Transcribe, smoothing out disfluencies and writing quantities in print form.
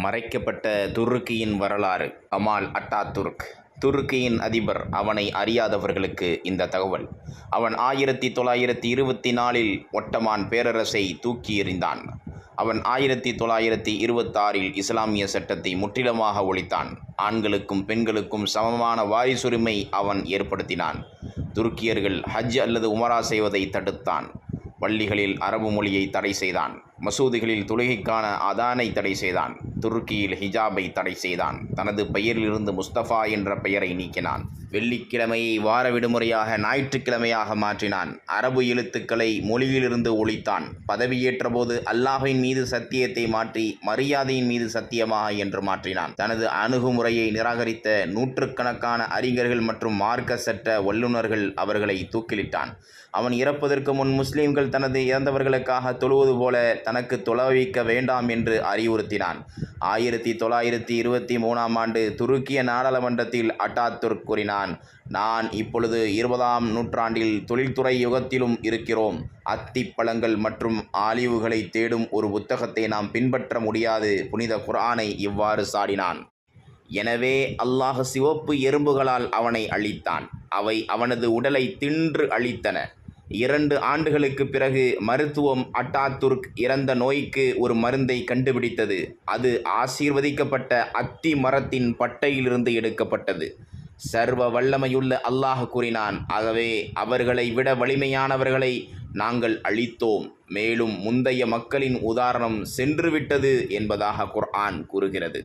மறைக்கப்பட்ட துருக்கியின் வரலாறு. கமால் அட்டாதுர்க் துருக்கியின் அதிபர். அவனை அறியாதவர்களுக்கு இந்த தகவல். அவன் 1924இல் ஒட்டமான் பேரரசை தூக்கி எறிந்தான். அவன் 1926இல் இஸ்லாமிய சட்டத்தை முற்றிலுமாக ஒழித்தான். ஆண்களுக்கும் பெண்களுக்கும் சமமான வாரிசுரிமை அவன் ஏற்படுத்தினான். துருக்கியர்கள் ஹஜ் அல்லது உமரா செய்வதை தடுத்தான். பள்ளிகளில் அரபு மொழியை தடை செய்தான். மசூதிகளில் தொழுகைக்கான அதானை தடை செய்தான். துருக்கியில் ஹிஜாபை தடை செய்தான். தனது பெயரிலிருந்து முஸ்தபா என்ற பெயரை நீக்கினான். வெள்ளிக்கிழமையை வார விடுமுறையாக ஞாயிற்றுக்கிழமையாக மாற்றினான். அரபு எழுத்துக்களை மொழியிலிருந்து ஒழித்தான். பதவியேற்ற போது அல்லாஹ்வின் மீது சத்தியத்தை மாற்றி மரியாதையின் மீது சத்தியமாக என்று மாற்றினான். தனது அணுகுமுறையை நிராகரித்த நூற்றுக்கணக்கான அறிஞர்கள் மற்றும் மார்க்க சட்ட வல்லுநர்கள் அவர்களை தூக்கிலிட்டான். அவன் இறப்பதற்கு முன் முஸ்லிம்கள் தனது இறந்தவர்களுக்காக தொழுவது போல தனக்கு தொழ வைக்க வேண்டாம் என்று அறிவுறுத்தினான். 1923ஆம் ஆண்டு துருக்கிய நாடாளுமன்றத்தில் அட்டாதுர்க் கூறினான், நான் இப்பொழுது 20ஆம் நூற்றாண்டில் தொழில்துறை யுகத்திலும் இருக்கிறோம். அத்திப்பழங்கள் மற்றும் ஆலிவுகளை தேடும் ஒரு புத்தகத்தை நாம் பின்பற்ற முடியாது. புனித குர்ஆனை இவ்வாறு சாடினான். எனவே அல்லாஹ் சிவப்பு எறும்புகளால் அவனை அழித்தான். அவை அவனது உடலை தின்று அழித்தன. 2 ஆண்டுகளுக்கு பிறகு மருத்துவம் அட்டாதுர்க் இறந்த நோய்க்கு ஒரு மருந்தை கண்டுபிடித்தது. அது ஆசீர்வதிக்கப்பட்ட அத்தி மரத்தின் பட்டையிலிருந்து எடுக்கப்பட்டது. சர்வ வல்லமையுள்ள அல்லாஹ் கூறினான், ஆகவே அவர்களை விட வலிமையானவர்களை நாங்கள் அழித்தோம். மேலும் முந்தைய மக்களின் உதாரணம் சென்றுவிட்டது என்பதாக குர்ஆன் கூறுகிறது.